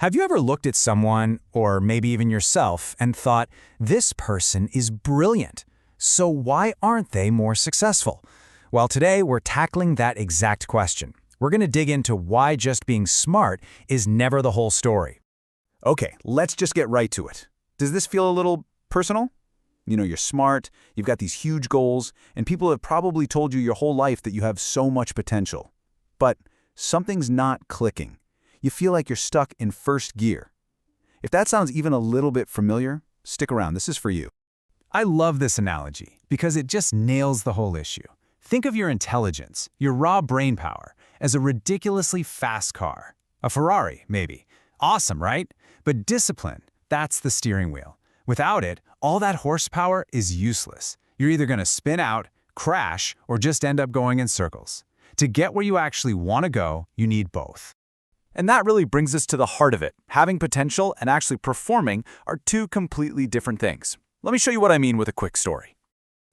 Have you ever looked at someone, or maybe even yourself, and thought, this person is brilliant, so why aren't they more successful? Well, today we're tackling that exact question. We're going to dig into why just being smart is never the whole story. Okay, let's just get right to it. Does this feel a little personal? You know, you're smart, you've got these huge goals, and people have probably told you your whole life that you have so much potential. But something's not clicking. You feel like you're stuck in first gear. If that sounds even a little bit familiar, stick around, this is for you. I love this analogy because it just nails the whole issue. Think of your intelligence, your raw brain power, as a ridiculously fast car. A Ferrari, maybe. Awesome, right? But discipline, that's the steering wheel. Without it, all that horsepower is useless. You're either going to spin out, crash, or just end up going in circles. To get where you actually want to go, you need both. And that really brings us to the heart of it. Having potential and actually performing are two completely different things. Let me show you what I mean with a quick story.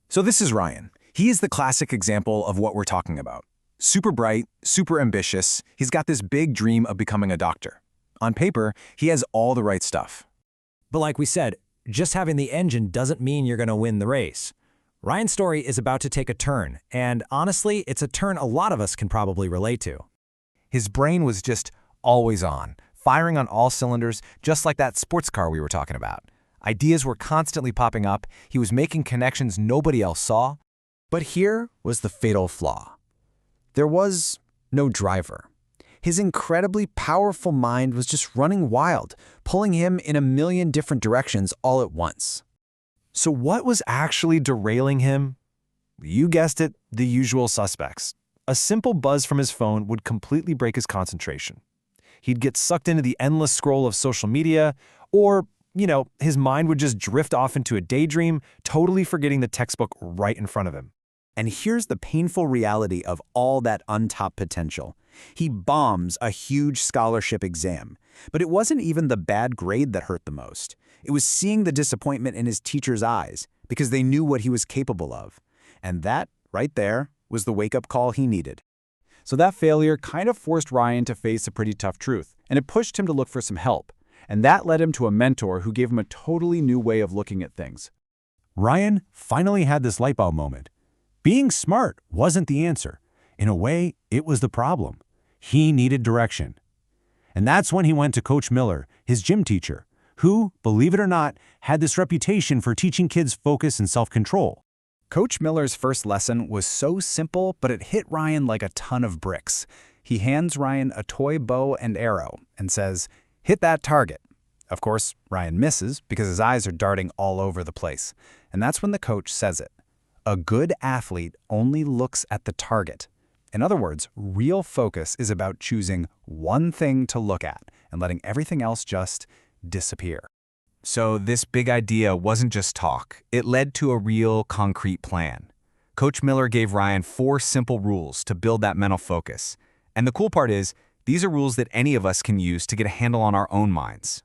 So this is Ryan. He is the classic example of what we're talking about. Super bright, super ambitious, he's got this big dream of becoming a doctor. On paper, he has all the right stuff. But like we said, just having the engine doesn't mean you're going to win the race. Ryan's story is about to take a turn, and honestly, it's a turn a lot of us can probably relate to. His brain was just always on, firing on all cylinders, just like that sports car we were talking about. Ideas were constantly popping up, he was making connections nobody else saw. But here was the fatal flaw. There was no driver. His incredibly powerful mind was just running wild, pulling him in a million different directions all at once. So what was actually derailing him? You guessed it, the usual suspects. A simple buzz from his phone would completely break his concentration. He'd get sucked into the endless scroll of social media, or, his mind would just drift off into a daydream, totally forgetting the textbook right in front of him. And here's the painful reality of all that untapped potential. He bombs a huge scholarship exam. But it wasn't even the bad grade that hurt the most. It was seeing the disappointment in his teacher's eyes, because they knew what he was capable of. And that, right there, was the wake-up call he needed. So that failure kind of forced Ryan to face a pretty tough truth, and it pushed him to look for some help. And that led him to a mentor who gave him a totally new way of looking at things. Ryan finally had this light bulb moment. Being smart wasn't the answer. In a way, it was the problem. He needed direction. And that's when he went to Coach Miller, his gym teacher, who, believe it or not, had this reputation for teaching kids focus and self-control. Coach Miller's first lesson was so simple, but it hit Ryan like a ton of bricks. He hands Ryan a toy bow and arrow and says, "Hit that target." Of course, Ryan misses because his eyes are darting all over the place. And that's when the coach says it. A good athlete only looks at the target. In other words, real focus is about choosing one thing to look at and letting everything else just disappear. So this big idea wasn't just talk. It led to a real, concrete plan. Coach Miller gave Ryan 4 simple rules to build that mental focus. And the cool part is, these are rules that any of us can use to get a handle on our own minds.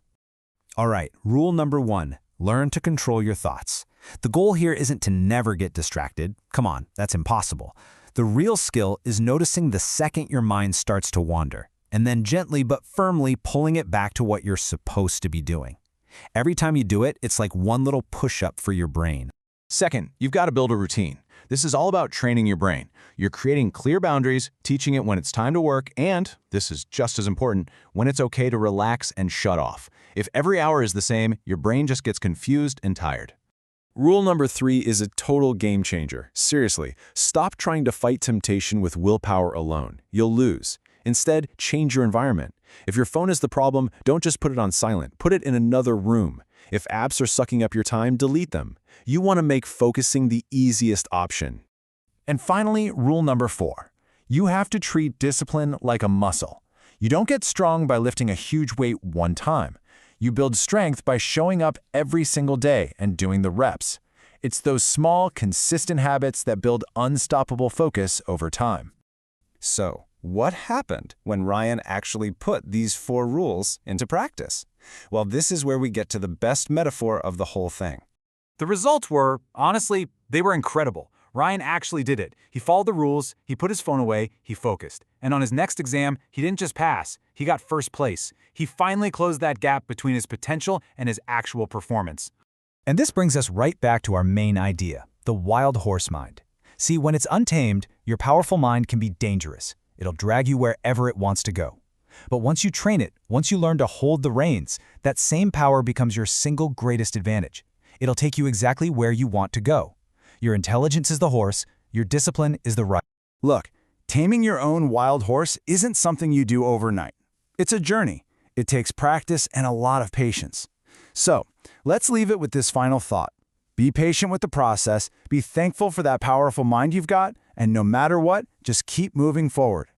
All right, rule number 1, learn to control your thoughts. The goal here isn't to never get distracted. Come on, that's impossible. The real skill is noticing the second your mind starts to wander, and then gently but firmly pulling it back to what you're supposed to be doing. Every time you do it, it's like one little push-up for your brain. Second, you've got to build a routine. This is all about training your brain. You're creating clear boundaries, teaching it when it's time to work, and, this is just as important, when it's okay to relax and shut off. If every hour is the same, your brain just gets confused and tired. Rule number 3 is a total game changer. Seriously, stop trying to fight temptation with willpower alone. You'll lose. Instead, change your environment. If your phone is the problem, don't just put it on silent. Put it in another room. If apps are sucking up your time, delete them. You want to make focusing the easiest option. And finally, rule number 4. You have to treat discipline like a muscle. You don't get strong by lifting a huge weight one time. You build strength by showing up every single day and doing the reps. It's those small, consistent habits that build unstoppable focus over time. So, what happened when Ryan actually put these 4 rules into practice? Well, this is where we get to the best metaphor of the whole thing. The results were, honestly, they were incredible. Ryan actually did it. He followed the rules, he put his phone away, he focused. And on his next exam, he didn't just pass, he got first place. He finally closed that gap between his potential and his actual performance. And this brings us right back to our main idea, the wild horse mind. See, when it's untamed, your powerful mind can be dangerous. It'll drag you wherever it wants to go. But once you train it, once you learn to hold the reins, that same power becomes your single greatest advantage. It'll take you exactly where you want to go. Your intelligence is the horse, your discipline is the ride. Look, taming your own wild horse isn't something you do overnight. It's a journey. It takes practice and a lot of patience. So, let's leave it with this final thought. Be patient with the process, be thankful for that powerful mind you've got, and no matter what, just keep moving forward.